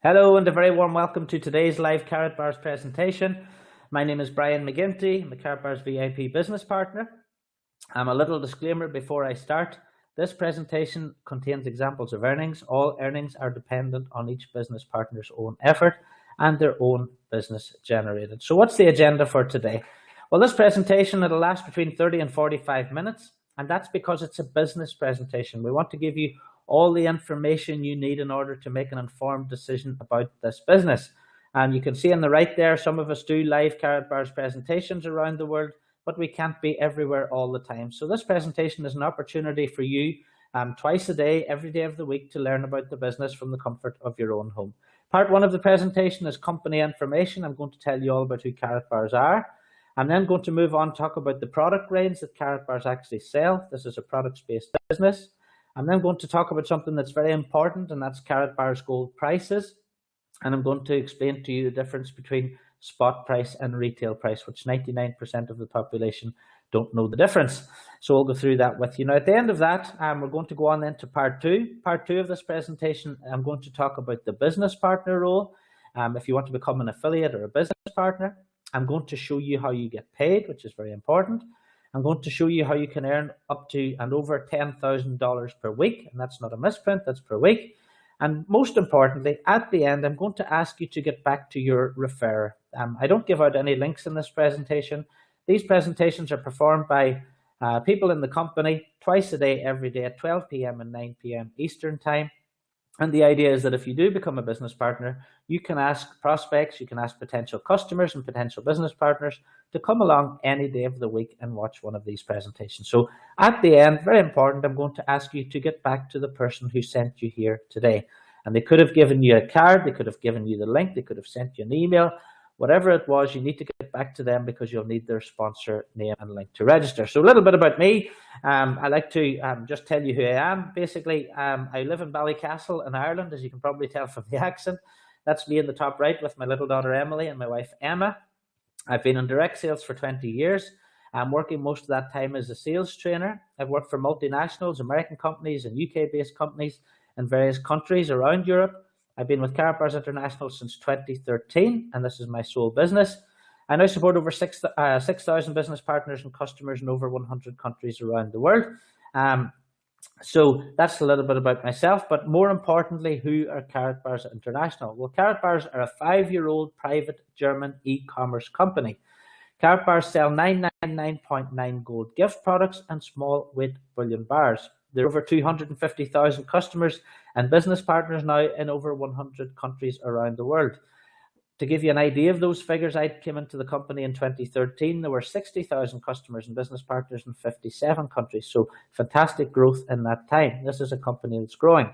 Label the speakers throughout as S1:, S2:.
S1: Hello and a very warm welcome to today's live Karatbars presentation. My name is Brian McGinty. I'm a Karatbars VIP business partner. A little disclaimer before I start. This presentation contains examples of earnings. All earnings are dependent on each business partner's own effort and their own business generated. So what's the agenda for today? Well, this presentation, it'll last between 30 and 45 minutes, and that's because it's a business presentation. We want to give you all the information you need in order to make an informed decision about this business. And you can see on the right there, some of us do live Karatbars presentations around the world, but we can't be everywhere all the time. So this presentation is an opportunity for you twice a day, every day of the week, to learn about the business from the comfort of your own home. Part one of the presentation is company information. I'm going to tell you all about who Karatbars are. I'm then going to move on, talk about the product range that Karatbars actually sell. This is a products-based business. I'm then going to talk about something that's very important, and that's Karatbars gold prices. And I'm going to explain to you the difference between spot price and retail price, which 99% of the population don't know the difference. So I'll go through that with you. Now, at the end of that, we're going to go on then to part two. Part two of this presentation, I'm going to talk about the business partner role. If you want to become an affiliate or a business partner, I'm going to show you how you get paid, which is very important. I'm going to show you how you can earn up to and over $10,000 per week. And that's not a misprint, that's per week. And most importantly, at the end, I'm going to ask you to get back to your referrer. I don't give out any links in this presentation. These presentations are performed by people in the company twice a day, every day at 12 p.m. and 9 p.m. Eastern time. And the idea is that if you do become a business partner, you can ask prospects, you can ask potential customers and potential business partners to come along any day of the week and watch one of these presentations. So at the end, very important, I'm going to ask you to get back to the person who sent you here today. And they could have given you a card, they could have given you the link, they could have sent you an email. Whatever it was, you need to get back to them because you'll need their sponsor name and link to register. So a little bit about me. I like to just tell you who I am. Basically, I live in Ballycastle in Ireland, as you can probably tell from the accent. That's me in the top right with my little daughter Emily and my wife Emma. I've been in direct sales for 20 years. I'm working most of that time as a sales trainer. I've worked for multinationals, American companies and UK-based companies in various countries around Europe. I've been with Karatbars International since 2013, and this is my sole business. I now support over 6,000 business partners and customers in over 100 countries around the world. So that's a little bit about myself, but more importantly, who are Karatbars International? Well, Karatbars are a 5-year-old private German e-commerce company. Karatbars sell 999.9 gold gift products and small weight bullion bars. There are over 250,000 customers and business partners now in over 100 countries around the world. To give you an idea of those figures, I came into the company in 2013. There were 60,000 customers and business partners in 57 countries. So fantastic growth in that time. This is a company that's growing.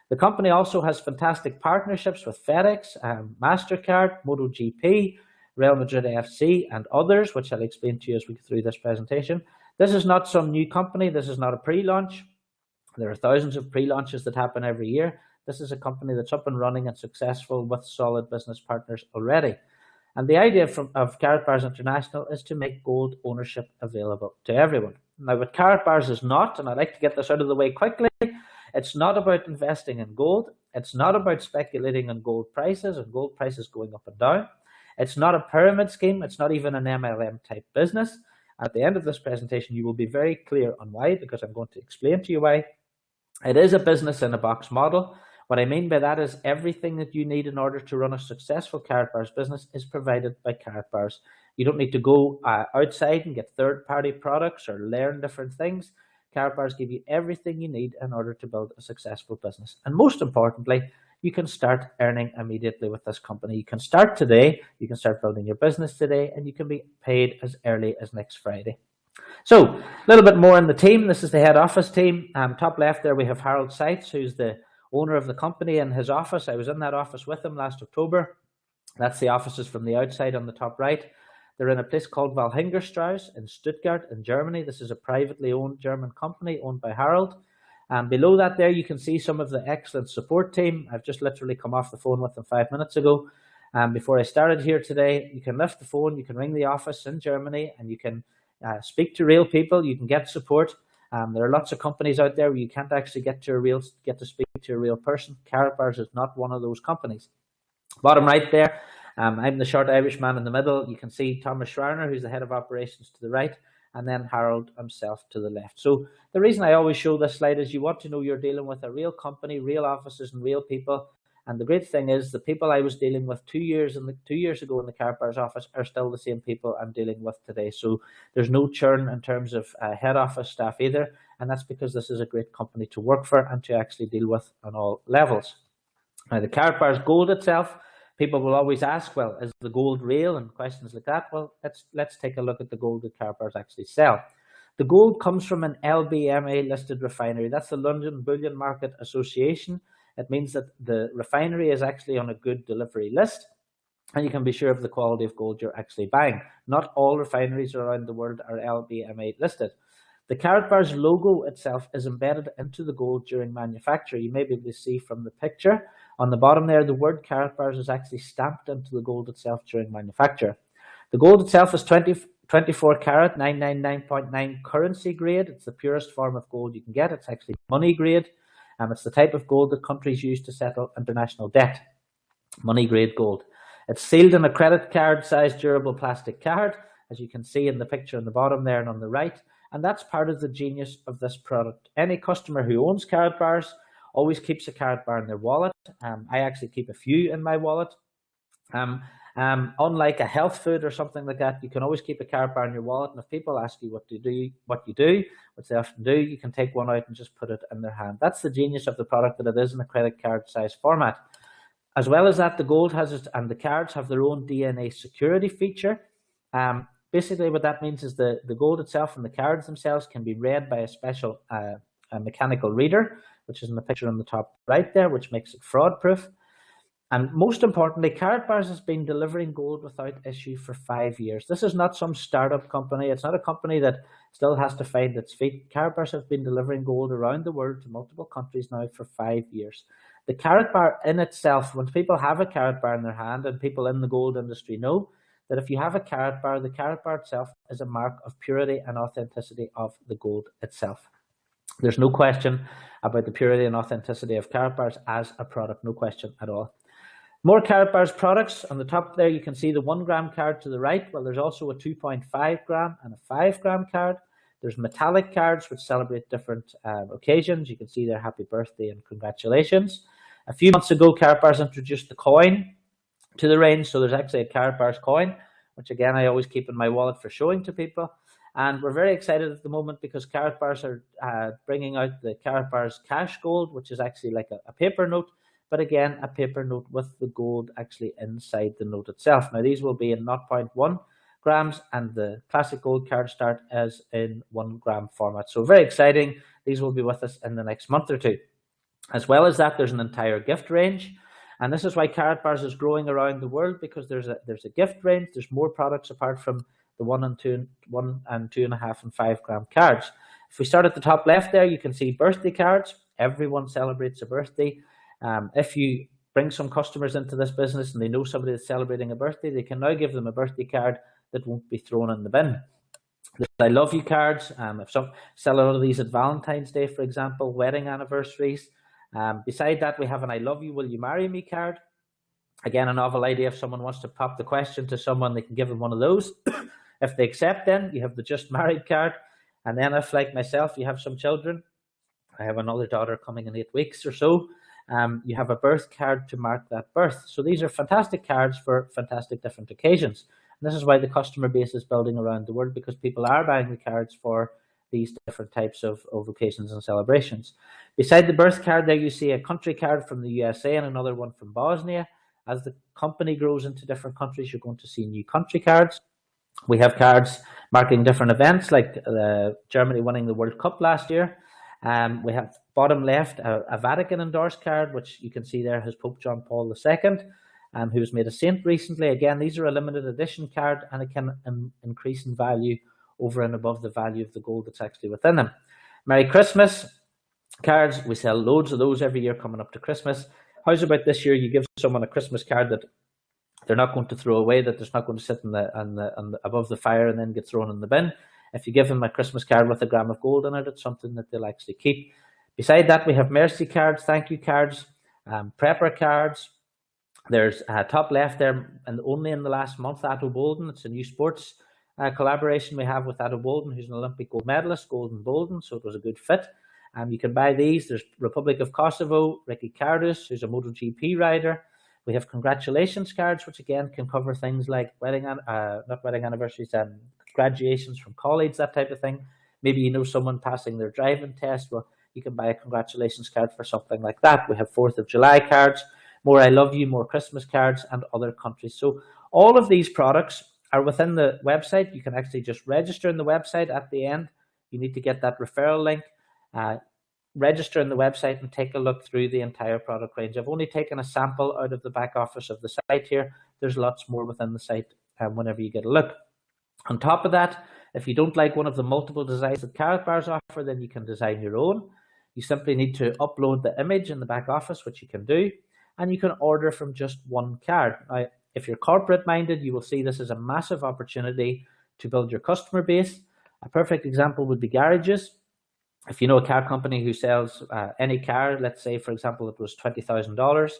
S1: The company also has fantastic partnerships with FedEx, MasterCard, MotoGP, Real Madrid FC, and others, which I'll explain to you as we go through this presentation. This is not some new company. This is not a pre-launch. There are thousands of pre-launches that happen every year. This is a company that's up and running and successful with solid business partners already. And the idea of Karatbars International is to make gold ownership available to everyone. Now, what Karatbars is not, and I'd like to get this out of the way quickly, it's not about investing in gold. It's not about speculating on gold prices and gold prices going up and down. It's not a pyramid scheme. It's not even an MLM type business. At the end of this presentation, you will be very clear on why, because I'm going to explain to you why. It is a business in a box model. What I mean by that is everything that you need in order to run a successful Karatbars business is provided by Karatbars. You don't need to go outside and get third-party products or learn different things. Karatbars give you everything you need in order to build a successful business. And most importantly, you can start earning immediately with this company. You can start today, you can start building your business today, and you can be paid as early as next Friday. So a little bit more on the team. This is the head office team. Top left there we have Harold Seitz, who's the owner of the company, in his office. I was in that office with him last October. That's the offices from the outside on the top right. They're in a place called Walhingerstrasse in Stuttgart in Germany. This is a privately owned German company owned by Harold. Below that there you can see some of the excellent support team. I've just literally come off the phone with them 5 minutes ago. Before I started here today, you can lift the phone, you can ring the office in Germany, and you can speak to real people. You can get support. There are lots of companies out there where you can't actually get to speak to a real person. Karatbars is not one of those companies. Bottom right there, I'm the short Irish man in the middle. You can see Thomas Schreiner, who's the head of operations, to the right, and then Harold himself to the left. So the reason I always show this slide is you want to know you're dealing with a real company, real offices, and real people. And the great thing is the people I was dealing with 2 years ago in the Karatbars office are still the same people I'm dealing with today. So there's no churn in terms of head office staff either, and that's because this is a great company to work for and to actually deal with on all levels. Now, the Karatbars gold itself, people will always ask, well, is the gold real, and questions like that. Well, let's take a look at the gold that Karatbars actually sell. The gold comes from an LBMA listed refinery. That's the London Bullion Market Association. It means that the refinery is actually on a good delivery list, and you can be sure of the quality of gold you're actually buying. Not all refineries around the world are LBMA listed. The Karatbars logo itself is embedded into the gold during manufacture. You may be able to see from the picture on the bottom there, the word Karatbars is actually stamped into the gold itself during manufacture. The gold itself is 24 karat, 999.9 currency grade. It's the purest form of gold you can get. It's actually money grade. It's the type of gold that countries use to settle international debt. Money grade gold. It's sealed in a credit card sized durable plastic card, as you can see in the picture on the bottom there and on the right. And that's part of the genius of this product. Any customer who owns Karatbars always keeps a Karatbar in their wallet. I actually keep a few in my wallet. Unlike a health food or something like that, you can always keep a Karatbar in your wallet. And if people ask you what you do, which they often do, you can take one out and just put it in their hand. That's the genius of the product, that it is in a credit card size format. As well as that, the gold has it, and the cards have their own DNA security feature. Basically, what that means is the gold itself and the cards themselves can be read by a special a mechanical reader, which is in the picture on the top right there, which makes it fraud-proof. And most importantly, Karatbars has been delivering gold without issue for 5 years. This is not some startup company. It's not a company that still has to find its feet. Karatbars have been delivering gold around the world to multiple countries now for 5 years. The Karatbar in itself, when people have a Karatbar in their hand, and people in the gold industry know that if you have a Karatbar, the Karatbar itself is a mark of purity and authenticity of the gold itself. There's no question about the purity and authenticity of Karatbars as a product, no question at all. More Karatbars products. On the top there, you can see the 1 gram card to the right. Well, there's also a 2.5 gram and a 5 gram card. There's metallic cards which celebrate different occasions. You can see their happy birthday and congratulations. A few months ago, Karatbars introduced the coin to the range. So there's actually a Karatbars coin, which again, I always keep in my wallet for showing to people. And we're very excited at the moment because Karatbars are bringing out the Karatbars Cash Gold, which is actually like a paper note, but again, a paper note with the gold actually inside the note itself. Now, these will be in 0.1 grams, and the classic gold card start is in 1 gram format. So very exciting. These will be with us in the next month or two. As well as that, there's an entire gift range. And this is why Karatbars is growing around the world, because there's a gift range. There's more products apart from the 1 and 2.5 and 5 gram cards. If we start at the top left there, you can see birthday cards. Everyone celebrates a birthday. If you bring some customers into this business and they know somebody that's celebrating a birthday, they can now give them a birthday card that won't be thrown in the bin. There's I love you cards. If some sell a lot of these at Valentine's Day, for example, wedding anniversaries. Beside that, we have an I love you, will you marry me card. Again, a novel idea. If someone wants to pop the question to someone, they can give them one of those. If they accept, then you have the just married card. And then if, like myself, you have some children, I have another daughter coming in 8 weeks or so, you have a birth card to mark that birth. So these are fantastic cards for fantastic different occasions. And this is why the customer base is building around the world, because people are buying the cards for these different types of occasions and celebrations. Beside the birth card there, you see a country card from the USA and another one from Bosnia. As the company grows into different countries, you're going to see new country cards. We have cards marking different events, like Germany winning the World Cup last year. We have bottom left a Vatican endorsed card, which you can see there has Pope John Paul II, who was made a saint recently. Again, these are a limited edition card, and it can increase in value over and above the value of the gold that's actually within them. Merry Christmas cards. We sell loads of those every year coming up to Christmas. How's about this year? You give someone a Christmas card that they're not going to throw away, that there's not going to sit in above the fire and then get thrown in the bin. If you give them a Christmas card with a gram of gold in it, it's something that they'll actually keep. Beside that, we have mercy cards, thank you cards, prepper cards, There's top left there, and only in the last month, Atto Boldon. It's a new sports collaboration we have with Atto Boldon, who's an Olympic gold medalist, Golden Boldon, so it was a good fit. You can buy these. There's Republic of Kosovo, Ricky Karatbars, who's a MotoGP rider. We have congratulations cards, which again can cover things like not wedding anniversaries, graduations from college, that type of thing. Maybe you know someone passing their driving test. Well, you can buy a congratulations card for something like that. We have 4th of July cards, more I love you, more Christmas cards, and other countries. So all of these products are within the website. You can actually just register in the website at the end. You need to get that referral link, register in the website, and take a look through the entire product range. I've only taken a sample out of the back office of the site here. There's lots more within the site whenever you get a look. On top of that, if you don't like one of the multiple designs that Karatbars offer, then you can design your own. You simply need to upload the image in the back office, which you can do, and you can order from just one card. Now, if you're corporate minded, you will see this as a massive opportunity to build your customer base. A perfect example would be garages. If you know a car company who sells any car, let's say, for example, it was $20,000,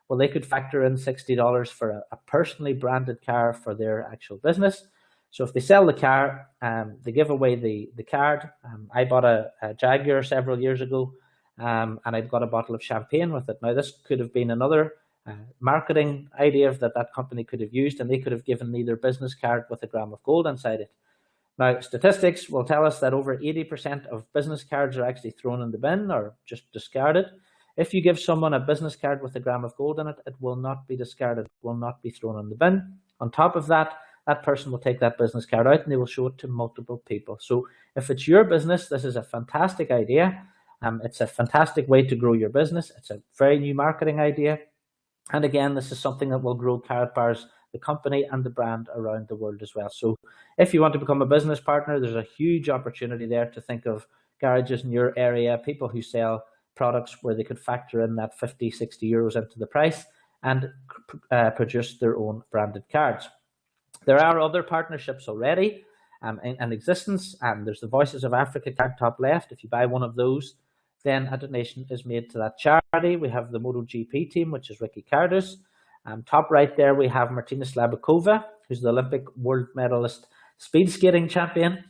S1: well, they could factor in $60 for a personally branded car for their actual business. So if they sell the car, they give away the card. I bought a Jaguar several years ago, and I got a bottle of champagne with it. Now, this could have been another marketing idea that company could have used, and they could have given me their business card with a gram of gold inside it. Now, statistics will tell us that over 80% of business cards are actually thrown in the bin or just discarded. If you give someone a business card with a gram of gold in it, it will not be discarded, it will not be thrown in the bin. On top of that, that person will take that business card out and they will show it to multiple people. So if it's your business, this is a fantastic idea. It's a fantastic way to grow your business. It's a very new marketing idea. And again, this is something that will grow Karatbars, the company and the brand around the world as well. So if you want to become a business partner, there's a huge opportunity there to think of garages in your area, people who sell products where they could factor in that 50, 60 euros into the price and produce their own branded cards. There are other partnerships already in existence. There's the Voices of Africa card top left. If you buy one of those, then a donation is made to that charity. We have the MotoGP team, which is Ricky Karatbars. Top right there, we have Martina Slabakova, who's the Olympic world medalist speed skating champion.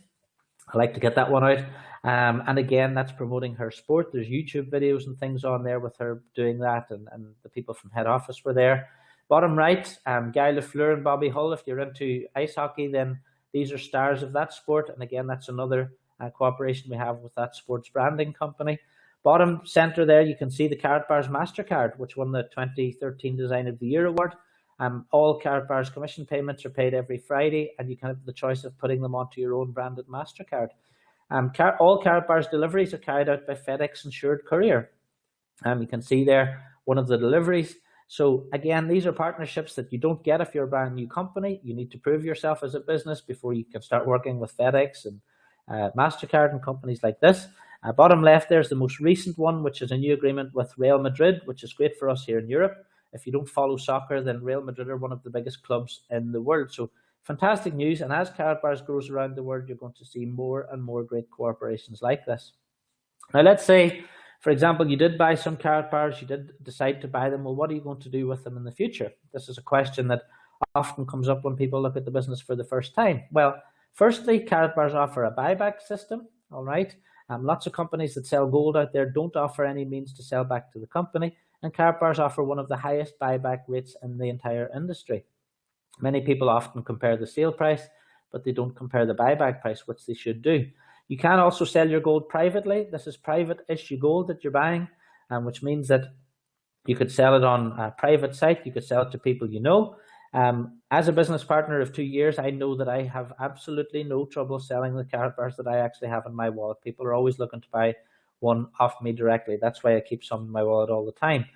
S1: I like to get that one out. And again, that's promoting her sport. There's YouTube videos and things on there with her doing that, and the people from head office were there. Bottom right, Guy Lafleur and Bobby Hull. If you're into ice hockey, then these are stars of that sport. And again, that's another cooperation we have with that sports branding company. Bottom center there, you can see the Karatbars MasterCard, which won the 2013 Design of the Year award. All Karatbars commission payments are paid every Friday, and you can have the choice of putting them onto your own branded MasterCard. All Karatbars deliveries are carried out by FedEx Insured Courier. You can see there one of the deliveries. So again, these are partnerships that you don't get if you're a brand new company. You need to prove yourself as a business before you can start working with FedEx and MasterCard and companies like this. Bottom left, there's the most recent one, which is a new agreement with Real Madrid, which is great for us here in Europe. If you don't follow soccer, then Real Madrid are one of the biggest clubs in the world. So fantastic news. And as Karatbars grows around the world, you're going to see more and more great cooperations like this. Now, let's say, for example, you did buy some Karatbars, you did decide to buy them. Well, what are you going to do with them in the future? This is a question that often comes up when people look at the business for the first time. Well, firstly, Karatbars offer a buyback system, all right? Lots of companies that sell gold out there don't offer any means to sell back to the company, and Karatbars offer one of the highest buyback rates in the entire industry. Many people often compare the sale price, but they don't compare the buyback price, which they should do. You can also sell your gold privately. This is private issue gold that you're buying, which means that you could sell it on a private site. You could sell it to people you know. As a business partner of 2 years, I know that I have absolutely no trouble selling the Karatbars that I actually have in my wallet. People are always looking to buy one off me directly. That's why I keep some in my wallet all the time.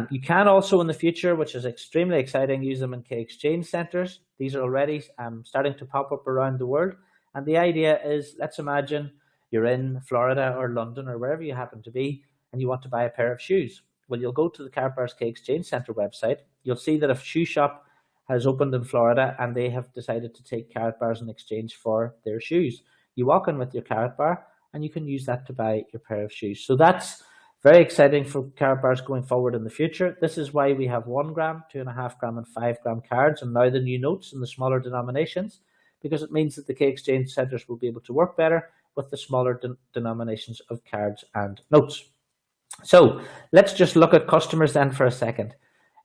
S1: You can also in the future, which is extremely exciting, use them in K-exchange centers. These are already starting to pop up around the world. And the idea is, let's imagine you're in Florida or London or wherever you happen to be, and you want to buy a pair of shoes. Well, you'll go to the Karatbars K-exchange center website. You'll see that a shoe shop has opened in Florida and they have decided to take Karatbars in exchange for their shoes. You walk in with your Karatbar and you can use that to buy your pair of shoes. So that's Very exciting for Karatbars going forward in the future. This is why we have 1 gram, 2.5 gram and 5 gram cards, and now the new notes in the smaller denominations, because it means that the key exchange centres will be able to work better with the smaller denominations of cards and notes. So let's just look at customers then for a second.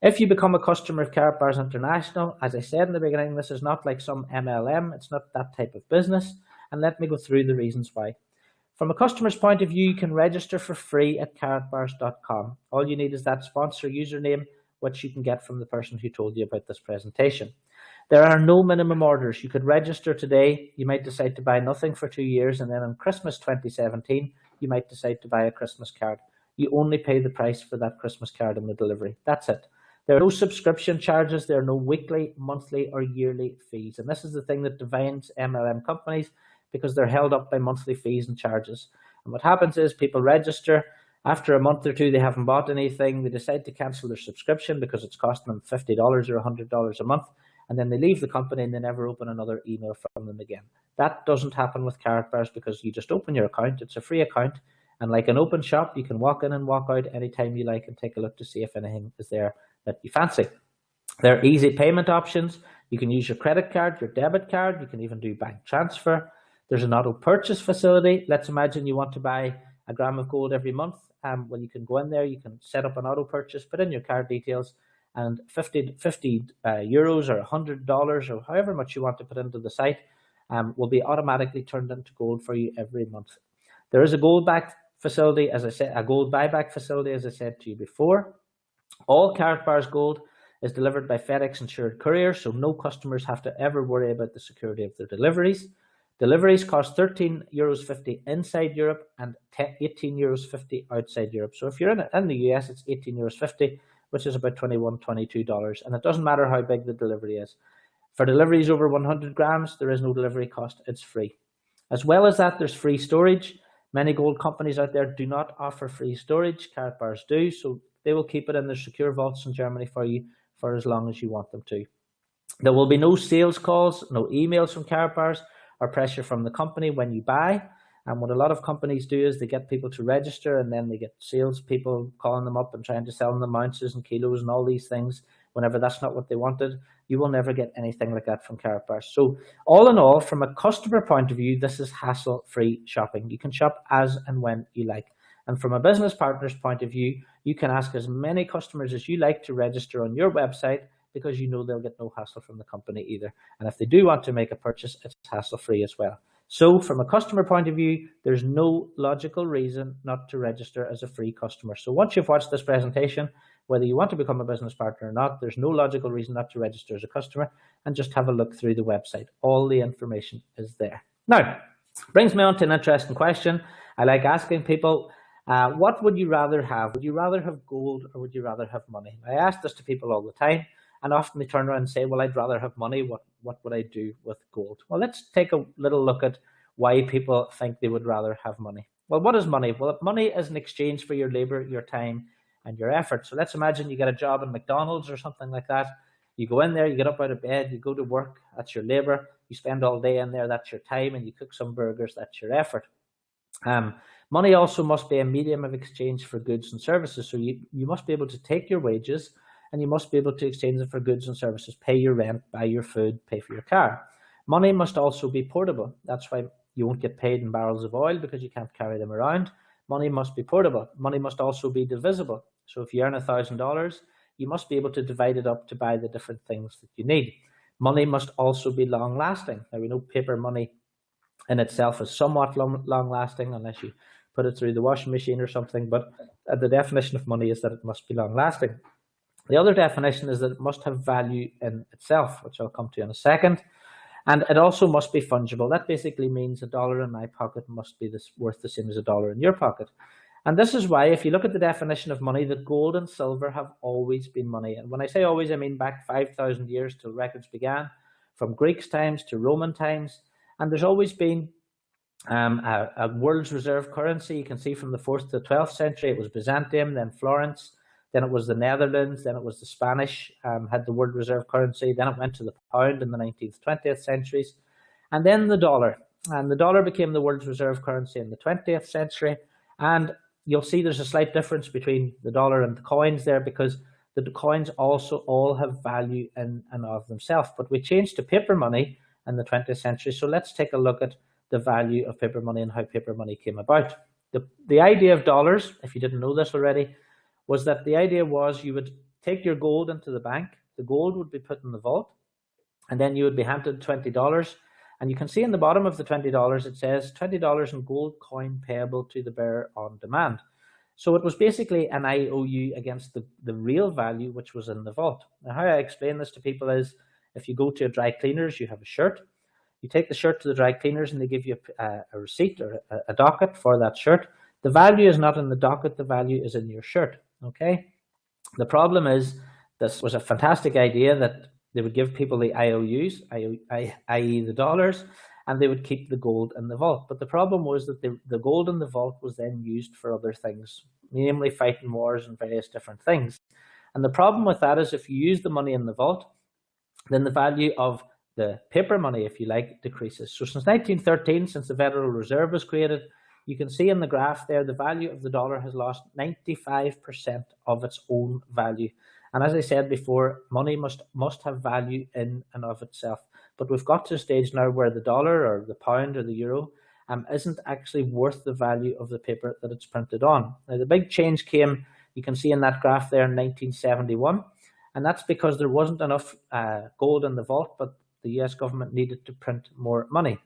S1: If you become a customer of Karatbars International, as I said in the beginning, this is not like some MLM. It's not that type of business. And let me go through the reasons why. From a customer's point of view, you can register for free at karatbars.com. All you need is that sponsor username, which you can get from the person who told you about this presentation. There are no minimum orders. You could register today. You might decide to buy nothing for 2 years, and then on Christmas 2017, you might decide to buy a Christmas card. You only pay the price for that Christmas card and the delivery. That's it. There are no subscription charges. There are no weekly, monthly, or yearly fees. And this is the thing that divides MLM companies, because they're held up by monthly fees and charges. And what happens is people register. After a month or two, they haven't bought anything. They decide to cancel their subscription because it's costing them $50 or $100 a month. And then they leave the company and they never open another email from them again. That doesn't happen with Karatbars, because you just open your account. It's a free account. And like an open shop, you can walk in and walk out anytime you like and take a look to see if anything is there that you fancy. There are easy payment options. You can use your credit card, your debit card. You can even do bank transfer. There's an auto purchase facility. Let's imagine you want to buy a gram of gold every month. Well, you can go in there, you can set up an auto purchase, put in your card details, and 50 euros or $100 or however much you want to put into the site will be automatically turned into gold for you every month. There is a gold back facility, as I said, a gold buyback facility, as I said to you before. All Karatbars gold is delivered by FedEx insured couriers, so no customers have to ever worry about the security of their deliveries. Deliveries cost €13.50 inside Europe and €18.50 outside Europe. So if you're in the US, it's €18.50, which is about $21, $22. And it doesn't matter how big the delivery is. For deliveries over 100 grams, there is no delivery cost. It's free. As well as that, there's free storage. Many gold companies out there do not offer free storage. Karatbars do, so they will keep it in their secure vaults in Germany for you for as long as you want them to. There will be no sales calls, no emails from Karatbars, or pressure from the company when you buy. And what a lot of companies do is they get people to register, and then they get salespeople calling them up and trying to sell them ounces and kilos and all these things whenever that's not what they wanted. You will never get anything like that from Karatbars. So all in all, from a customer point of view, this is hassle-free shopping. You can shop as and when you like. And from a business partner's point of view, you can ask as many customers as you like to register on your website, because you know they'll get no hassle from the company either. And if they do want to make a purchase, it's hassle-free as well. So from a customer point of view, there's no logical reason not to register as a free customer. So once you've watched this presentation, whether you want to become a business partner or not, there's no logical reason not to register as a customer, and just have a look through the website. All the information is there. Now, brings me on to an interesting question. I like asking people, what would you rather have? Would you rather have gold or would you rather have money? I ask this to people all the time. And often they turn around and say, well, I'd rather have money. What would I do with gold? Well, let's take a little look at why people think they would rather have money. Well, what is money? Well, money is an exchange for your labor, your time, and your effort. So let's imagine you get a job in McDonald's or something like that. You go in there, you get up out of bed, you go to work, that's your labor. You spend all day in there, that's your time, and you cook some burgers, that's your effort. Money also must be a medium of exchange for goods and services. So you must be able to take your wages, and you must be able to exchange them for goods and services, pay your rent, buy your food, pay for your car. Money must also be portable. That's why you won't get paid in barrels of oil, because you can't carry them around. Money must be portable. Money must also be divisible. So if you earn $1,000, you must be able to divide it up to buy the different things that you need. Money must also be long-lasting. Now, we know paper money in itself is somewhat long-lasting, unless you put it through the washing machine or something, but the definition of money is that it must be long-lasting. The other definition is that it must have value in itself, which I'll come to in a second. And it also must be fungible. That basically means $1 in my pocket must be worth the same as $1 in your pocket. And this is why, if you look at the definition of money, that gold and silver have always been money. And when I say always, I mean back 5,000 years till records began, from Greek times to Roman times. And there's always been a world's reserve currency. You can see from the 4th to the 12th century, it was Byzantium, then Florence. Then it was the Netherlands, then it was the Spanish, had the world reserve currency. Then it went to the pound in the 19th, 20th centuries. And then the dollar. And the dollar became the world's reserve currency in the 20th century. And you'll see there's a slight difference between the dollar and the coins there, because the coins also all have value in and of themselves. But we changed to paper money in the 20th century. So let's take a look at the value of paper money and how paper money came about. The idea of dollars, if you didn't know this already, was that the idea was you would take your gold into the bank, the gold would be put in the vault, and then you would be handed $20. And you can see in the bottom of the $20, it says $20 in gold coin payable to the bearer on demand. So it was basically an IOU against the real value, which was in the vault. Now, how I explain this to people is, if you go to a dry cleaners, you have a shirt. You take the shirt to the dry cleaners and they give you a receipt or a docket for that shirt. The value is not in the docket, the value is in your shirt, okay? The problem is, this was a fantastic idea that they would give people the IOUs, i.e. the dollars, and they would keep the gold in the vault. But the problem was that the gold in the vault was then used for other things, namely fighting wars and various different things. And the problem with that is, if you use the money in the vault, then the value of the paper money, if you like, decreases. So since 1913, since the Federal Reserve was created, you can see in the graph there, the value of the dollar has lost 95% of its own value. And as I said before, money must have value in and of itself. But we've got to a stage now where the dollar or the pound or the euro isn't actually worth the value of the paper that it's printed on. Now, the big change came, you can see in that graph there, in 1971. And that's because there wasn't enough gold in the vault, but the US government needed to print more money.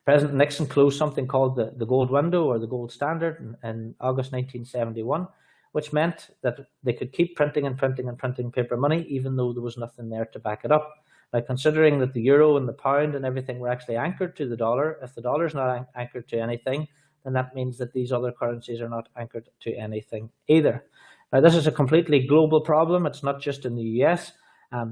S1: President Nixon closed something called the gold window or the gold standard in August 1971, which meant that they could keep printing and printing and printing paper money, even though there was nothing there to back it up. Now, considering that the euro and the pound and everything were actually anchored to the dollar, if the dollar is not anchored to anything, then that means that these other currencies are not anchored to anything either. Now, this is a completely global problem. It's not just in the US.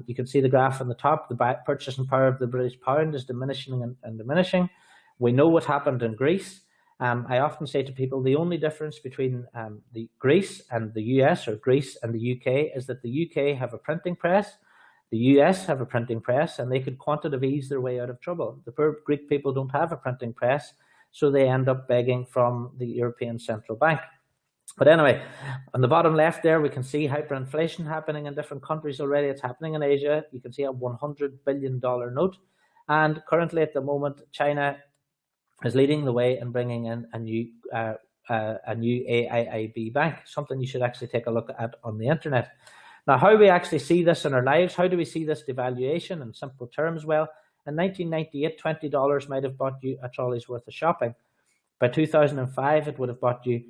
S1: You can see the graph on the top. The purchasing power of the British pound is diminishing and diminishing. We know what happened in Greece. I often say to people, the only difference between the Greece and the US, or Greece and the UK, is that the UK have a printing press, the US have a printing press, and they could quantitative ease their way out of trouble. The poor Greek people don't have a printing press, so they end up begging from the European Central Bank. But anyway, on the bottom left there, we can see hyperinflation happening in different countries already. It's happening in Asia. You can see a $100 billion note. And currently at the moment, China is leading the way in bringing in a new AIIB bank, something you should actually take a look at on the internet. Now, how we actually see this in our lives, how do we see this devaluation in simple terms? Well, in 1998, $20 might have bought you a trolley's worth of shopping. By 2005, it would have bought you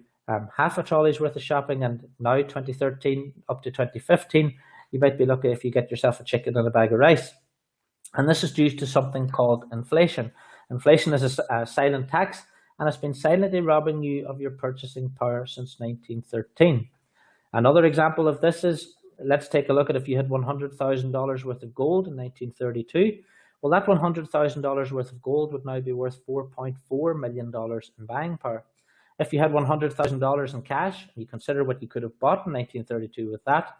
S1: half a trolley's worth of shopping, and now 2013 up to 2015, you might be lucky if you get yourself a chicken and a bag of rice. And this is due to something called inflation. Inflation is a silent tax, and it's been silently robbing you of your purchasing power since 1913. Another example of this is, let's take a look at if you had $100,000 worth of gold in 1932. Well, that $100,000 worth of gold would now be worth $4.4 million in buying power. If you had $100,000 in cash, and you consider what you could have bought in 1932 with that,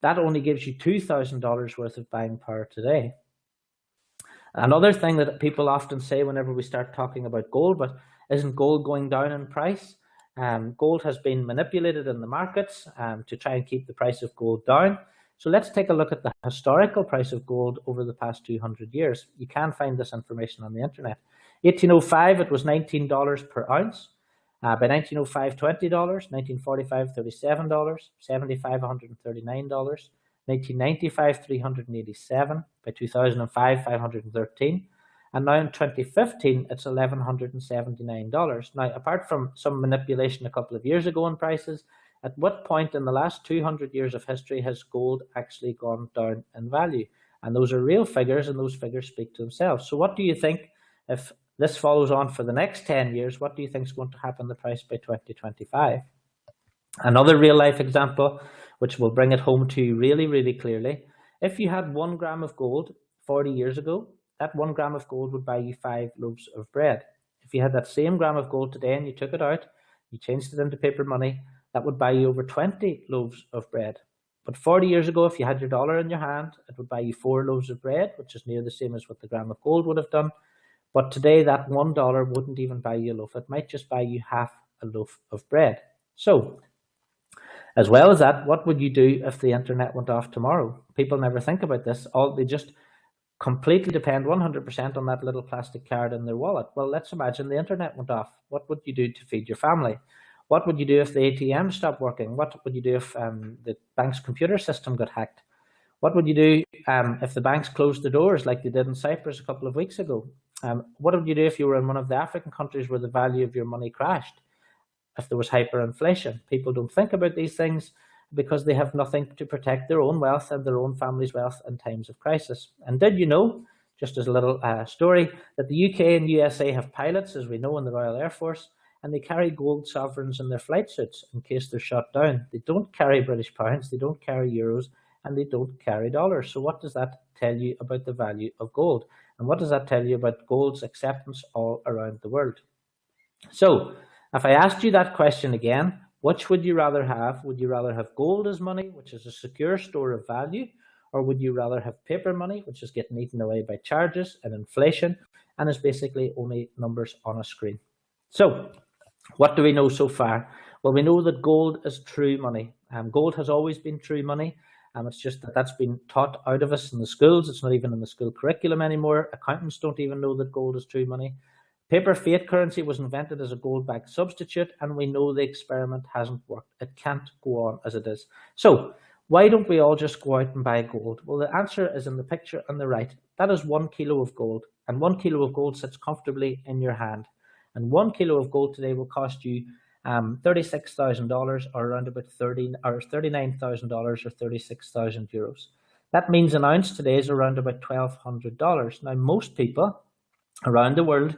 S1: that only gives you $2,000 worth of buying power today. Another thing that people often say whenever we start talking about gold, but isn't gold going down in price? Gold has been manipulated in the markets to try and keep the price of gold down. So let's take a look at the historical price of gold over the past 200 years. You can find this information on the internet. 1805, it was $19 per ounce. By 1905, $20, 1945, $37, 75, $139, 1995, 387, by 2005, 513, and now in 2015, it's $1,179. Now, apart from some manipulation a couple of years ago in prices, at what point in the last 200 years of history has gold actually gone down in value? And those are real figures, and those figures speak to themselves. So what do you think, if this follows on for the next 10 years, what do you think is going to happen to the price by 2025? Another real life example, which will bring it home to you really, really clearly. If you had 1 gram of gold 40 years ago, that 1 gram of gold would buy you 5 loaves of bread. If you had that same gram of gold today and you took it out, you changed it into paper money, that would buy you over 20 loaves of bread. But 40 years ago, if you had your dollar in your hand, it would buy you 4 loaves of bread, which is near the same as what the gram of gold would have done. But today, that $1 wouldn't even buy you a loaf. It might just buy you half a loaf of bread. So, as well as that, what would you do if the internet went off tomorrow? People never think about this. They just completely depend 100% on that little plastic card in their wallet. Well, let's imagine the internet went off. What would you do to feed your family? What would you do if the ATM stopped working? What would you do if the bank's computer system got hacked? What would you do if the banks closed the doors like they did in Cyprus a couple of weeks ago? What would you do if you were in one of the African countries where the value of your money crashed? If there was hyperinflation? People don't think about these things because they have nothing to protect their own wealth and their own family's wealth in times of crisis. And did you know, just as a little story, that the UK and USA have pilots, as we know, in the Royal Air Force, and they carry gold sovereigns in their flight suits in case they're shot down. They don't carry British pounds, they don't carry euros, and they don't carry dollars. So what does that tell you about the value of gold? And what does that tell you about gold's acceptance all around the world? So if I asked you that question again, which would you rather have? Would you rather have gold as money, which is a secure store of value, or would you rather have paper money, which is getting eaten away by charges and inflation and is basically only numbers on a screen? So what do we know so far? Well, we know that gold is true money. Gold has always been true money. It's just that that's been taught out of us in the schools. It's not even in the school curriculum anymore. Accountants don't even know that gold is true money. Paper fiat currency was invented as a gold-backed substitute, and we know the experiment hasn't worked. It can't go on as it is. So why don't we all just go out and buy gold? Well, the answer is in the picture on the right. That is 1 kilo of gold, and 1 kilo of gold sits comfortably in your hand. And 1 kilo of gold today will cost you $36,000, or around about $39,000, or 36,000 euros. That means an ounce today is around about $1,200. Now, most people around the world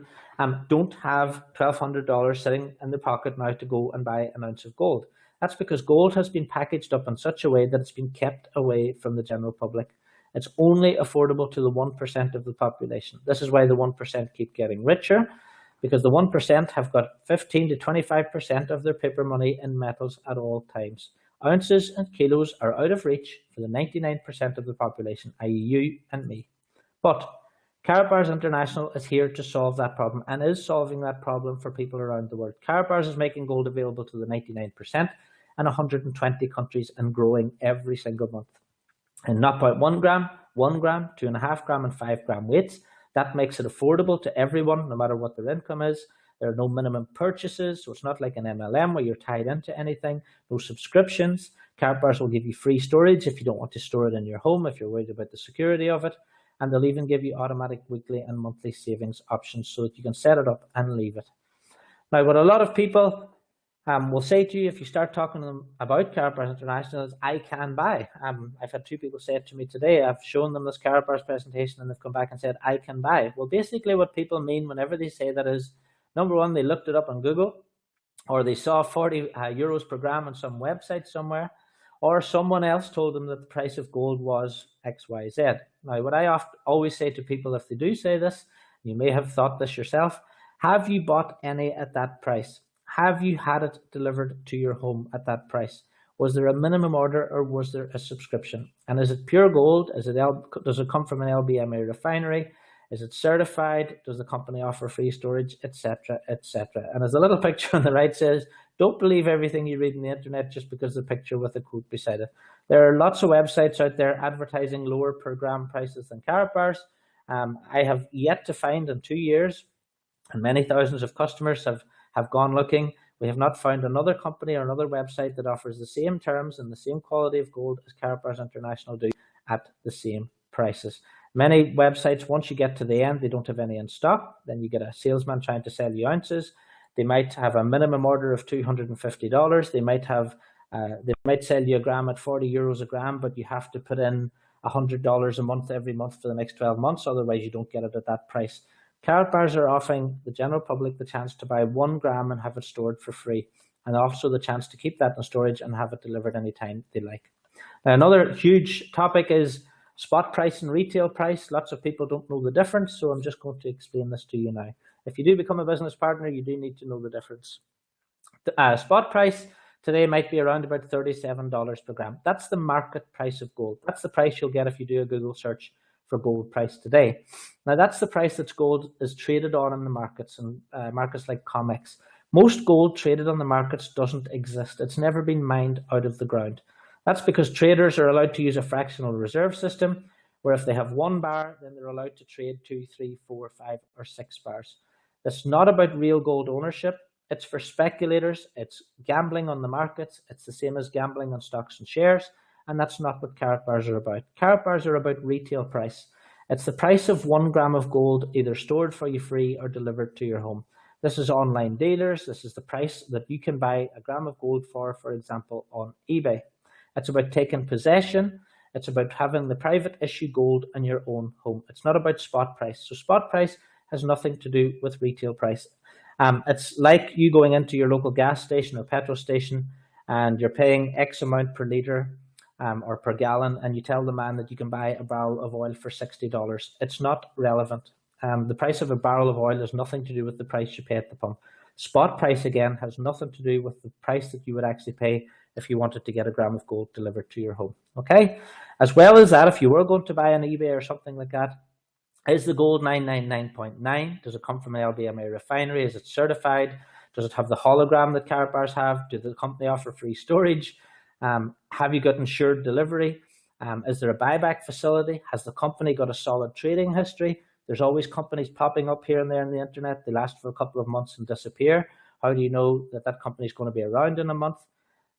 S1: don't have $1,200 sitting in their pocket now to go and buy an ounce of gold. That's because gold has been packaged up in such a way that it's been kept away from the general public. It's only affordable to the 1% of the population. This is why the 1% keep getting richer, because the 1% have got 15 to 25% of their paper money in metals at all times. Ounces and kilos are out of reach for the 99% of the population, i.e. you and me. But Karatbars International is here to solve that problem and is solving that problem for people around the world. Karatbars is making gold available to the 99% in 120 countries and growing every single month. And 0.1 gram, 1 gram, 2.5 gram and 5 gram weights. That makes it affordable to everyone, no matter what their income is. There are no minimum purchases, so it's not like an MLM where you're tied into anything. No subscriptions. Karatbars will give you free storage if you don't want to store it in your home, if you're worried about the security of it. And they'll even give you automatic weekly and monthly savings options so that you can set it up and leave it. Now, what a lot of people will say to you if you start talking to them about Karatbars International is, I can buy. I've had 2 people say it to me today. I've shown them this Karatbars presentation and they've come back and said, I can buy. Well, basically what people mean whenever they say that is, number one, they looked it up on Google, or they saw 40 euros per gram on some website somewhere, or someone else told them that the price of gold was XYZ. Now, what I always say to people if they do say this, you may have thought this yourself, have you bought any at that price? Have you had it delivered to your home at that price? Was there a minimum order or was there a subscription? And is it pure gold? Does it come from an LBMA refinery? Is it certified? Does the company offer free storage, etc., etc.? And as the little picture on the right says, don't believe everything you read on the internet just because the picture with a quote beside it. There are lots of websites out there advertising lower per gram prices than Karatbars. I have yet to find in 2 years, and many thousands of customers have gone looking. We have not found another company or another website that offers the same terms and the same quality of gold as Karatbars International do at the same prices. Many websites, once you get to the end, they don't have any in stock. Then you get a salesman trying to sell you ounces. They might have a minimum order of $250. They might sell you a gram at 40 euros a gram, but you have to put in $100 a month every month for the next 12 months. Otherwise, you don't get it at that price. Karatbars are offering the general public the chance to buy 1 gram and have it stored for free, and also the chance to keep that in storage and have it delivered anytime they like. Now, another huge topic is spot price and retail price. Lots of people don't know the difference, so I'm just going to explain this to you now. If you do become a business partner, you do need to know the difference. The spot price today might be around about $37 per gram. That's the market price of gold. That's the price you'll get if you do a Google search for gold price today. Now, that's the price that gold is traded on in the markets, and markets like COMEX. Most gold traded on the markets doesn't exist. It's never been mined out of the ground. That's because traders are allowed to use a fractional reserve system, where if they have 1 bar, then they're allowed to trade 2, 3, 4, 5, or 6 bars. It's not about real gold ownership. It's for speculators. It's gambling on the markets. It's the same as gambling on stocks and shares. And that's not what Karatbars are about. Karatbars are about retail price. It's the price of 1 gram of gold, either stored for you free or delivered to your home. This is online dealers. This is the price that you can buy a gram of gold for example, on eBay. It's about taking possession. It's about having the private issue gold in your own home. It's not about spot price. So spot price has nothing to do with retail price. It's like you going into your local gas station or petrol station and you're paying X amount per litre or per gallon, and you tell the man that you can buy a barrel of oil for $60. It's not relevant. The price of a barrel of oil has nothing to do with the price you pay at the pump. Spot price, again, has nothing to do with the price that you would actually pay if you wanted to get a gram of gold delivered to your home. Okay? As well as that, if you were going to buy on eBay or something like that, is the gold 999.9? Does it come from an LBMA refinery? Is it certified? Does it have the hologram that Karatbars have? Do the company offer free storage? Have you got insured delivery? Is there a buyback facility? Has the company got a solid trading history? There's always companies popping up here and there on the internet. They last for a couple of months and disappear. How do you know that that company is going to be around in a month?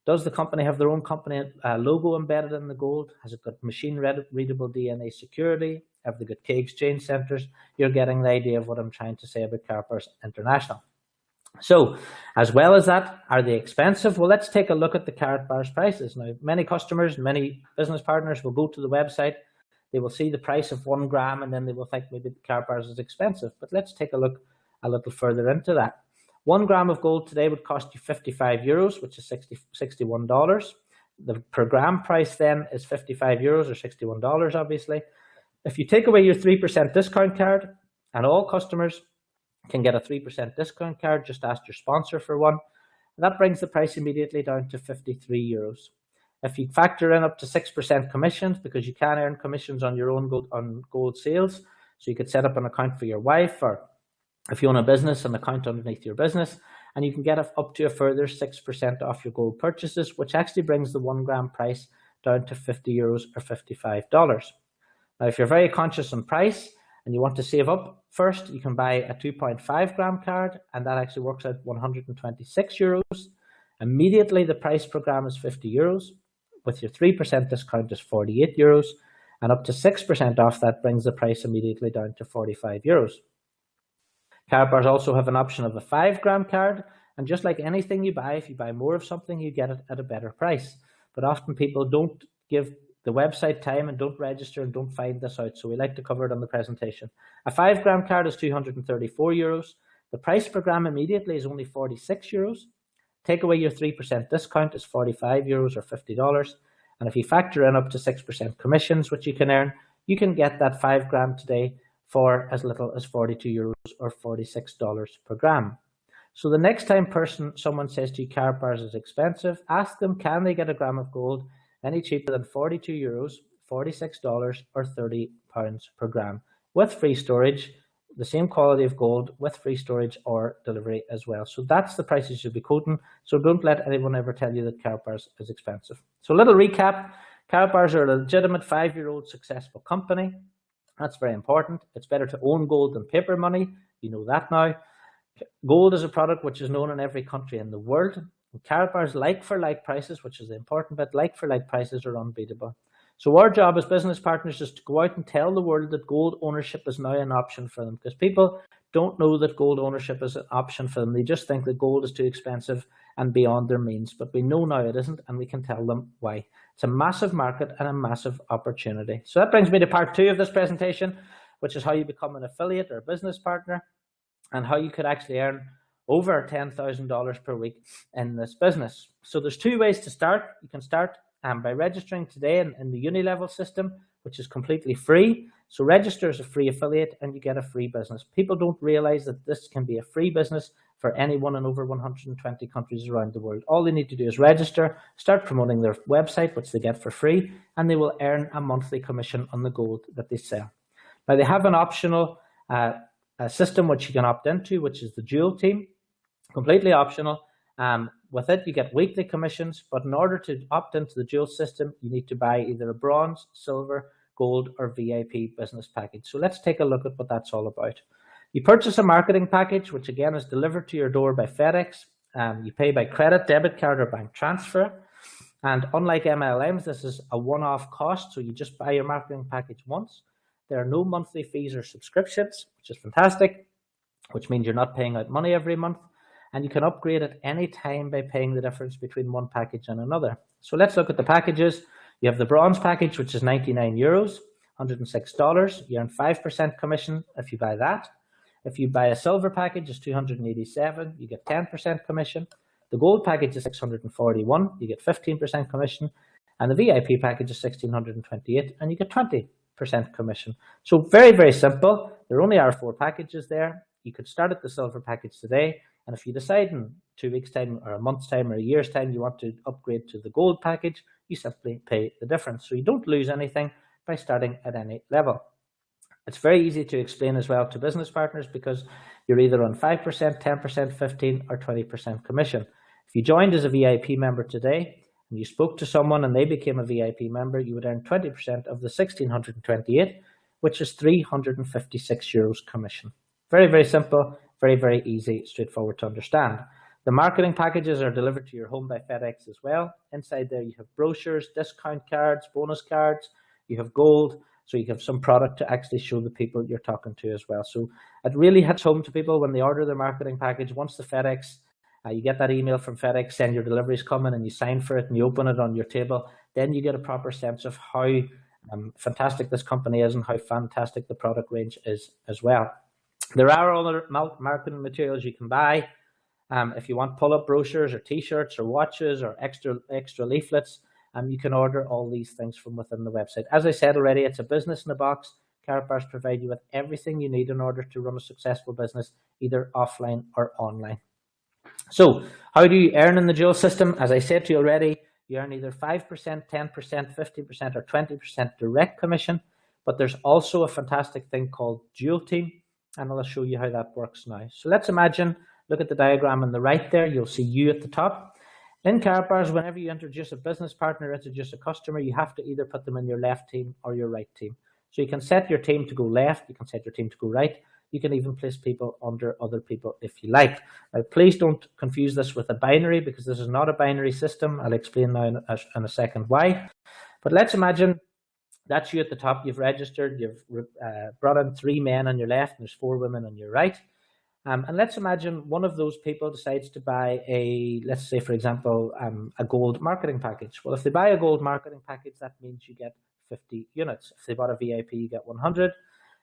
S1: Does the company have their own company logo embedded in the gold? Has it got machine-readable DNA security? Have they got key exchange centers? You're getting the idea of what I'm trying to say about Karatbars International. So, as well as that, are they expensive? Well, let's take a look at the Karatbars prices. Now, many customers, many business partners will go to the website. They will see the price of 1 gram and then they will think maybe the Karatbars is expensive. But let's take a look a little further into that. 1 gram of gold today would cost you €55, which is $61. The per gram price then is €55 or $61, obviously. If you take away your 3% discount card, and all customers can get a 3% discount card, just ask your sponsor for one, that brings the price immediately down to €53. If you factor in up to 6% commissions, because you can earn commissions on your own gold sales, so you could set up an account for your wife, or if you own a business, an account underneath your business, and you can get up to a further 6% off your gold purchases, which actually brings the 1 gram price down to €50 or $55. Now, if you're very conscious on price and you want to save up first, you can buy a 2.5 gram card, and that actually works out €126. Immediately, the price per gram is €50. With your 3% discount is €48, and up to 6% off that brings the price immediately down to €45. Karatbars also have an option of a 5 gram card, and just like anything you buy, if you buy more of something, you get it at a better price. But often people don't give the website time and don't register and don't find this out, so we like to cover it on the presentation. A 5 gram card is €234. The price per gram immediately is only €46. Take away your 3% discount is €45 or $50. And if you factor in up to 6% commissions, which you can earn, you can get that 5 gram today for as little as €42 or $46 per gram. So the next time someone says to you Karatbars is expensive, ask them, can they get a gram of gold any cheaper than €42, $46 or £30 per gram with free storage, the same quality of gold with free storage or delivery as well. So that's the prices you'll be quoting. So don't let anyone ever tell you that Karatbars is expensive. So a little recap, Karatbars are a legitimate 5-year-old successful company. That's very important. It's better to own gold than paper money. You know that now. Gold is a product which is known in every country in the world. And Karatbars like-for-like prices, which is the important bit, like-for-like prices are unbeatable. So our job as business partners is to go out and tell the world that gold ownership is now an option for them, because people don't know that gold ownership is an option for them. They just think that gold is too expensive and beyond their means, but we know now it isn't, and we can tell them why. It's a massive market and a massive opportunity. So that brings me to part 2 of this presentation, which is how you become an affiliate or a business partner and how you could actually earn over $10,000 per week in this business. So there's 2 ways to start. You can start by registering today in the uni-level system, which is completely free. So register as a free affiliate and you get a free business. People don't realize that this can be a free business for anyone in over 120 countries around the world. All they need to do is register, start promoting their website, which they get for free, and they will earn a monthly commission on the gold that they sell. Now, they have an optional system which you can opt into, which is the Jewel team. completely optional. With it, you get weekly commissions, but in order to opt into the dual system, you need to buy either a bronze, silver, gold, or VIP business package. So let's take a look at what that's all about. You purchase a marketing package, which again is delivered to your door by FedEx. You pay by credit, debit card, or bank transfer. And unlike MLMs, this is a one-off cost, so you just buy your marketing package once. There are no monthly fees or subscriptions, which is fantastic, which means you're not paying out money every month. And you can upgrade at any time by paying the difference between one package and another. So let's look at the packages. You have the bronze package, which is €99, $106. You earn 5% commission if you buy that. If you buy a silver package, it's $287. You get 10% commission. The gold package is $641. You get 15% commission. And the VIP package is $1,628, and you get 20% commission. So very, very simple. There only are 4 packages there. You could start at the silver package today. And if you decide in 2 weeks' time or a month's time or a year's time you want to upgrade to the gold package, you simply pay the difference. So you don't lose anything by starting at any level. It's very easy to explain as well to business partners because you're either on 5%, 10%, 15% or 20% commission. If you joined as a VIP member today and you spoke to someone and they became a VIP member, you would earn 20% of the $1,628, which is €356 commission. Very, very simple. Very, very easy, straightforward to understand. The marketing packages are delivered to your home by FedEx as well. Inside there, you have brochures, discount cards, bonus cards. You have gold, so you have some product to actually show the people you're talking to as well. So it really hits home to people when they order their marketing package. Once the FedEx, you get that email from FedEx saying your delivery's coming and you sign for it and you open it on your table, then you get a proper sense of how fantastic this company is and how fantastic the product range is as well. There are other marketing materials you can buy. If you want pull-up brochures or T-shirts or watches or extra leaflets, you can order all these things from within the website. As I said already, it's a business in a box. Karatbars provide you with everything you need in order to run a successful business, either offline or online. So how do you earn in the dual system? As I said to you already, you earn either 5%, 10%, 15% or 20% direct commission, but there's also a fantastic thing called dual team. And I'll show you how that works now. So let's imagine, look at the diagram on the right there, you'll see you at the top. In Karatbars, whenever you introduce a business partner, introduce a customer, you have to either put them in your left team or your right team. So you can set your team to go left, you can set your team to go right, you can even place people under other people if you like. Now, please don't confuse this with a binary because this is not a binary system. I'll explain now in a second why. But let's imagine that's you at the top. You've registered, you've brought in 3 men on your left and there's 4 women on your right. And let's imagine one of those people decides to buy let's say, for example, a gold marketing package. Well, if they buy a gold marketing package, that means you get 50 units. If they bought a VIP, you get 100.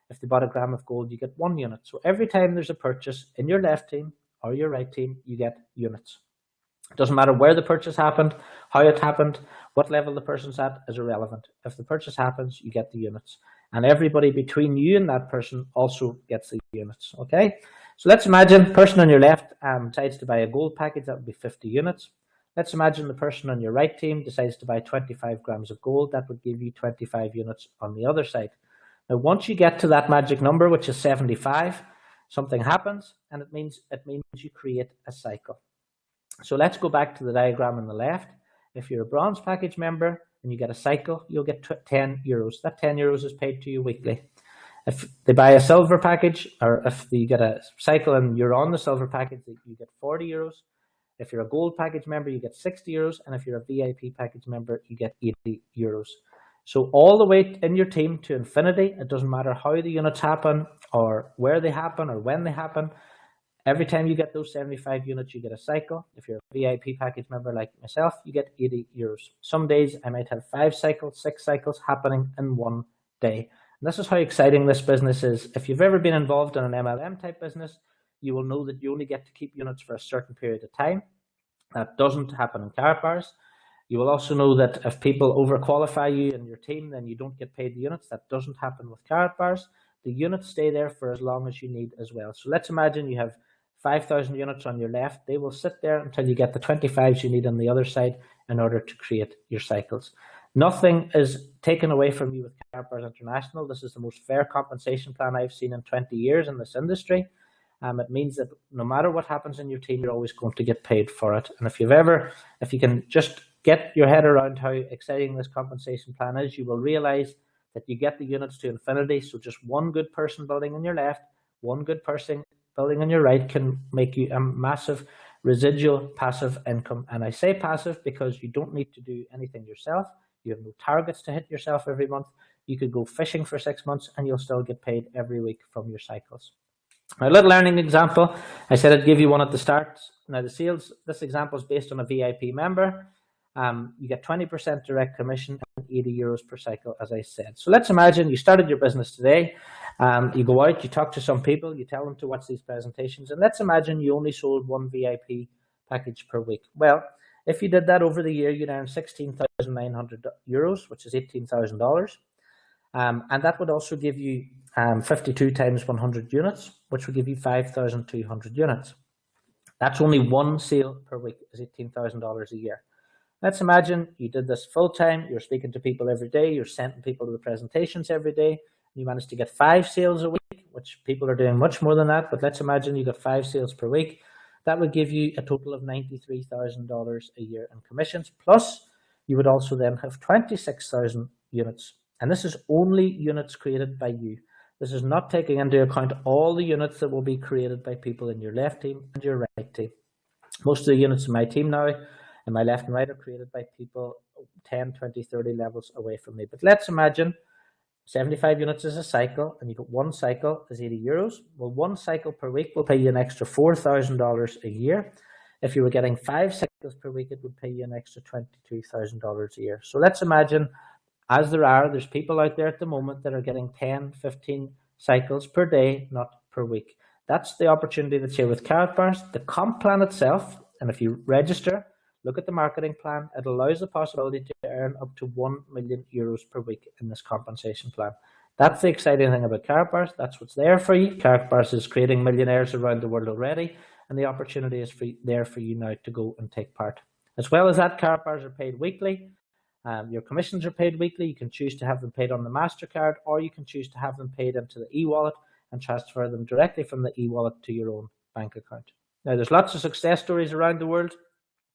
S1: If they bought a gram of gold, you get 1 unit. So every time there's a purchase in your left team or your right team, you get units. It doesn't matter where the purchase happened, how it happened, what level the person's at is irrelevant. If the purchase happens, you get the units. And everybody between you and that person also gets the units, okay? So let's imagine the person on your left decides to buy a gold package, that would be 50 units. Let's imagine the person on your right team decides to buy 25 grams of gold, that would give you 25 units on the other side. Now, once you get to that magic number, which is 75, something happens, and it means you create a cycle. So let's go back to the diagram on the left. If you're a bronze package member and you get a cycle, you'll get €10. That €10 is paid to you weekly. If they buy a silver package, or if you get a cycle and you're on the silver package, you get €40. If you're a gold package member, you get €60. And if you're a VIP package member, you get €80. So all the way in your team to infinity, it doesn't matter how the units happen or where they happen or when they happen. Every time you get those 75 units, you get a cycle. If you're a VIP package member like myself, you get €80. Some days I might have 5 cycles, 6 cycles happening in one day. And this is how exciting this business is. If you've ever been involved in an MLM type business, you will know that you only get to keep units for a certain period of time. That doesn't happen in Karatbars. You will also know that if people overqualify you in your team, then you don't get paid the units. That doesn't happen with Karatbars. The units stay there for as long as you need as well. So let's imagine you have 5,000 units on your left. They will sit there until you get the 25s you need on the other side in order to create your cycles. Nothing is taken away from you with Karatbars International. This is the most fair compensation plan I've seen in 20 years in this industry. It means that no matter what happens in your team, you're always going to get paid for it. And if you can just get your head around how exciting this compensation plan is, you will realize that you get the units to infinity. So just one good person building on your left, one good person building on your right can make you a massive residual passive income. And I say passive because you don't need to do anything yourself. You have no targets to hit yourself every month. You could go fishing for 6 months and you'll still get paid every week from your cycles. Now, a little learning example. I said I'd give you one at the start. Now, this example is based on a VIP member. You get 20% direct commission and €80 per cycle, as I said. So let's imagine you started your business today. You go out, you talk to some people, you tell them to watch these presentations, and let's imagine you only sold one VIP package per week. Well, if you did that over the year, you'd earn €16,900, which is $18,000. And that would also give you 52 times 100 units, which would give you 5,200 units. That's only one sale per week, is $18,000 a year. Let's imagine you did this full time, you're speaking to people every day, you're sending people to the presentations every day, you managed to get 5 sales a week, which people are doing much more than that, but let's imagine you got 5 sales per week. That would give you a total of $93,000 a year in commissions, plus you would also then have 26,000 units. And this is only units created by you. This is not taking into account all the units that will be created by people in your left team and your right team. Most of the units in my team now, in my left and right, are created by people 10, 20, 30 levels away from me. But let's imagine 75 units is a cycle, and you got one cycle is €80. Well, one cycle per week will pay you an extra $4,000 a year. If you were getting 5 cycles per week, it would pay you an extra $22,000 a year. So let's imagine, as there's people out there at the moment that are getting 10, 15 cycles per day, not per week. That's the opportunity that's here with Karatbars. The comp plan itself, and if you register, look at the marketing plan, it allows the possibility to earn up to €1 million per week in this compensation plan. That's the exciting thing about Karatbars. That's what's there for you. Karatbars is creating millionaires around the world already, and the opportunity is there for you now to go and take part. As well as that, Karatbars are paid weekly. Your commissions are paid weekly. You can choose to have them paid on the MasterCard, or you can choose to have them paid into the e-wallet and transfer them directly from the e-wallet to your own bank account. Now, there's lots of success stories around the world.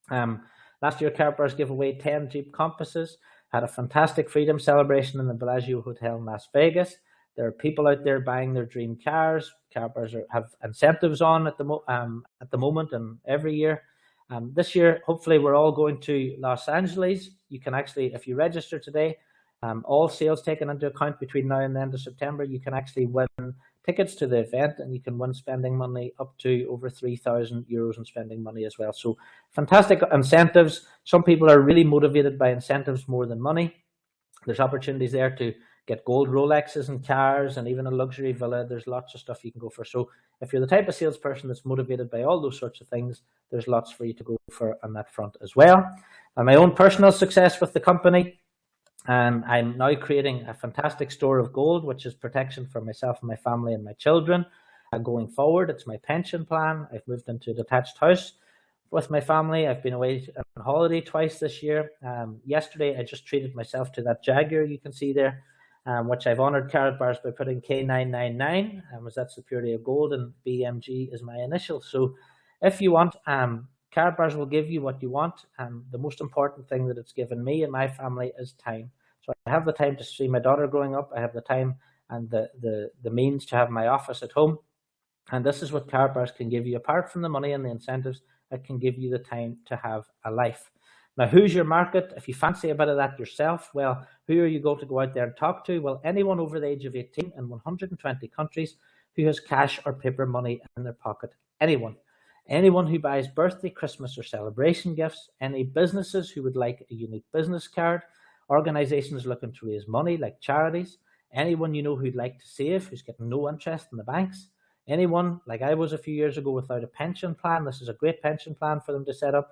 S1: Last year, Karatbars gave away 10 Jeep Compasses, had a fantastic freedom celebration in the Bellagio Hotel in Las Vegas. There are people out there buying their dream cars. Karatbars have incentives on at the moment and every year. This year, hopefully, we're all going to Los Angeles. You can actually, if you register today, all sales taken into account between now and the end of September, you can actually win tickets to the event, and you can win spending money up to over €3,000 in spending money as well. So fantastic incentives. Some people are really motivated by incentives more than money. There's opportunities there to get gold Rolexes and cars and even a luxury villa. There's lots of stuff you can go for. So if you're the type of salesperson that's motivated by all those sorts of things, there's lots for you to go for on that front as well. And my own personal success with the company, I'm now creating a fantastic store of gold, which is protection for myself and my family and my children. Going forward, it's my pension plan. I've moved into a detached house with my family. I've been away on holiday twice this year. Yesterday, I just treated myself to that Jaguar you can see there, which I've honored Karatbars by putting K999, as that's the purity of gold, and BMG is my initial. So if you want, Karatbars will give you what you want. The most important thing that it's given me and my family is time. So I have the time to see my daughter growing up. I have the time and the means to have my office at home. And this is what Karatbars can give you. Apart from the money and the incentives, it can give you the time to have a life. Now, who's your market? If you fancy a bit of that yourself, well, who are you going to go out there and talk to? Well, anyone over the age of 18 in 120 countries who has cash or paper money in their pocket. Anyone. Anyone who buys birthday, Christmas, or celebration gifts. Any businesses who would like a unique business card. Organizations looking to raise money like charities. Anyone you know who'd like to save, who's getting no interest in the banks. Anyone, like I was a few years ago, without a pension plan. This is a great pension plan for them to set up.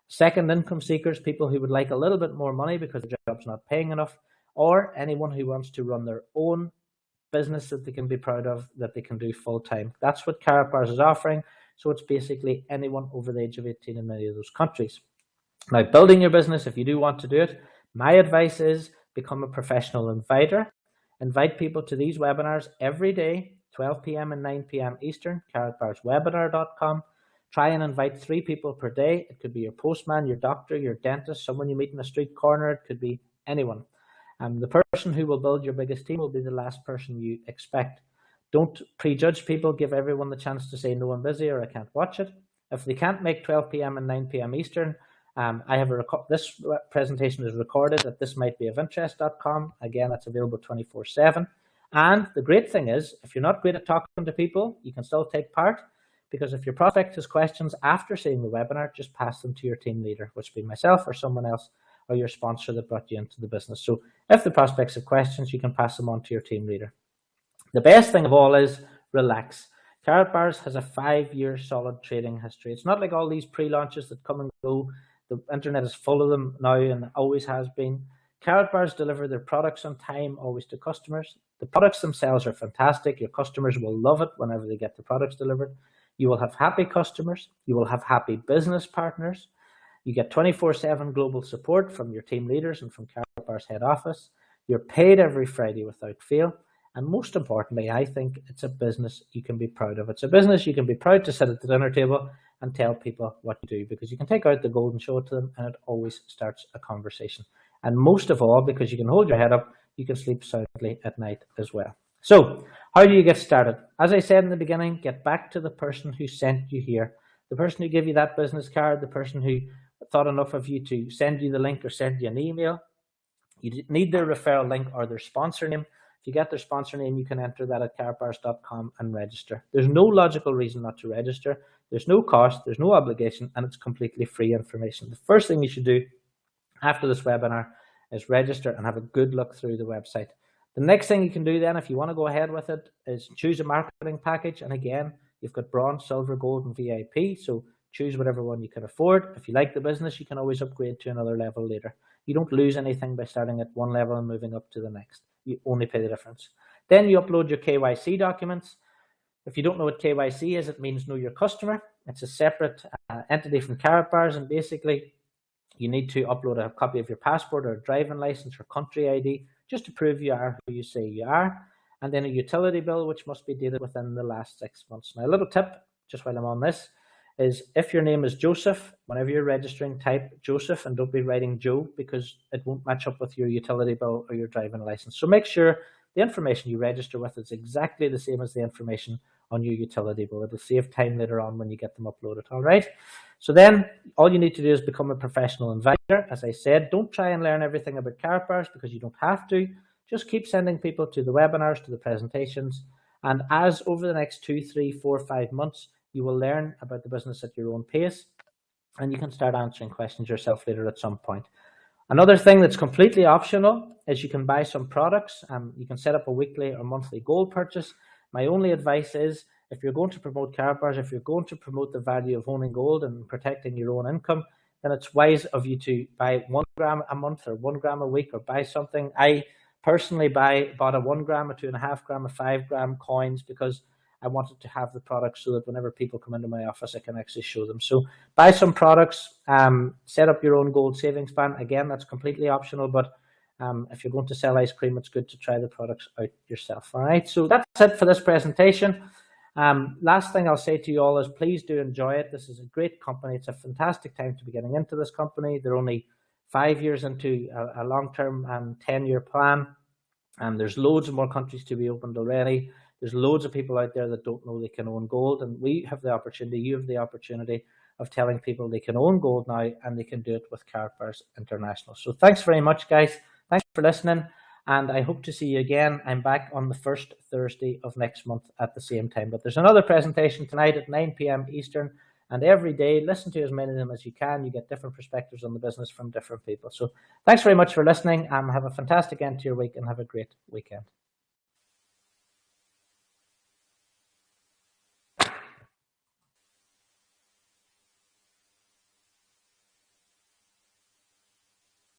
S1: Second income seekers, people who would like a little bit more money because the job's not paying enough, or anyone who wants to run their own business that they can be proud of, that they can do full time. That's what Karatbars is offering. So it's basically anyone over the age of 18 in many of those countries. Now, building your business, if you do want to do it, my advice is become a professional inviter. Invite people to these webinars every day. 12 p.m. and 9 p.m. Eastern, karatbarswebinar.com. Try and invite 3 people per day. It could be your postman, your doctor, your dentist, someone you meet in a street corner. It could be anyone. The person who will build your biggest team will be the last person you expect. Don't prejudge people. Give everyone the chance to say, no, I'm busy or I can't watch it. If they can't make 12 p.m. and 9 p.m. Eastern, I have this presentation is recorded at thismightbeofinterest.com. Again, that's available 24/7. And the great thing is, if you're not great at talking to people, you can still take part, because if your prospect has questions after seeing the webinar, just pass them to your team leader, which would be myself or someone else, or your sponsor that brought you into the business. So if the prospects have questions, you can pass them on to your team leader. The best thing of all is relax. Karatbars has a 5-year solid trading history. It's not like all these pre-launches that come and go. The internet is full of them now and always has been. Karatbars deliver their products on time, always to customers. The products themselves are fantastic. Your customers will love it whenever they get the products delivered. You will have happy customers. You will have happy business partners. You get 24/7 global support from your team leaders and from Karatbars head office. You're paid every Friday without fail. And most importantly, I think it's a business you can be proud of. It's a business you can be proud to sit at the dinner table and tell people what you do, because you can take out the gold and show it to them, and it always starts a conversation. And most of all, because you can hold your head up, you can sleep soundly at night as well. So how do you get started? As I said in the beginning, get back to the person who sent you here, the person who gave you that business card, the person who thought enough of you to send you the link or send you an email. You need their referral link or their sponsor name. If you get their sponsor name, you can enter that at karatbars.com and register. There's no logical reason not to register. There's no cost, there's no obligation, and it's completely free information. The first thing you should do after this webinar is register and have a good look through the website. The next thing you can do then, if you want to go ahead with it, is choose a marketing package. And again, you've got bronze, silver, gold, and VIP. So choose whatever one you can afford. If you like the business, you can always upgrade to another level later. You don't lose anything by starting at one level and moving up to the next. You only pay the difference. Then you upload your KYC documents. If you don't know what KYC is, it means know your customer. It's a separate entity from Karatbars, and basically you need to upload a copy of your passport or a driving license or country ID just to prove you are who you say you are. And then a utility bill, which must be dated within the last 6 months. Now, a little tip, just while I'm on this, is if your name is Joseph, whenever you're registering, type Joseph and don't be writing Joe, because it won't match up with your utility bill or your driving license. So make sure the information you register with is exactly the same as the information on your utility bill. It'll save time later on when you get them uploaded. All right. So then all you need to do is become a professional inviter. As I said, don't try and learn everything about Karatbars, because you don't have to. Just keep sending people to the webinars, to the presentations. And as over the next 2, 3, 4, 5 months, you will learn about the business at your own pace, and you can start answering questions yourself later at some point. Another thing that's completely optional is you can buy some products. You can set up a weekly or monthly gold purchase. My only advice is, if you're going to promote Karatbars, if you're going to promote the value of owning gold and protecting your own income, then it's wise of you to buy 1 gram a month or 1 gram a week, or buy something. I personally bought a 1 gram, a 2.5 gram, a 5 gram coins, because I wanted to have the products so that whenever people come into my office, I can actually show them. So buy some products, set up your own gold savings plan. Again, that's completely optional, but if you're going to sell ice cream, it's good to try the products out yourself. All right, so that's it for this presentation. Last thing I'll say to you all is, please do enjoy it. This is a great company. It's a fantastic time to be getting into this company. They're only 5 years into a long-term 10-year plan, and there's loads of more countries to be opened already. There's loads of people out there that don't know they can own gold, and we have the opportunity, you have the opportunity of telling people they can own gold now, and they can do it with Karatbars International. So thanks very much, guys. Thanks for listening, and I hope to see you again. I'm back on the first Thursday of next month at the same time. But there's another presentation tonight at 9 p.m. Eastern, and every day, listen to as many of them as you can. You get different perspectives on the business from different people. So thanks very much for listening. Have a fantastic end to your week, and have a great weekend.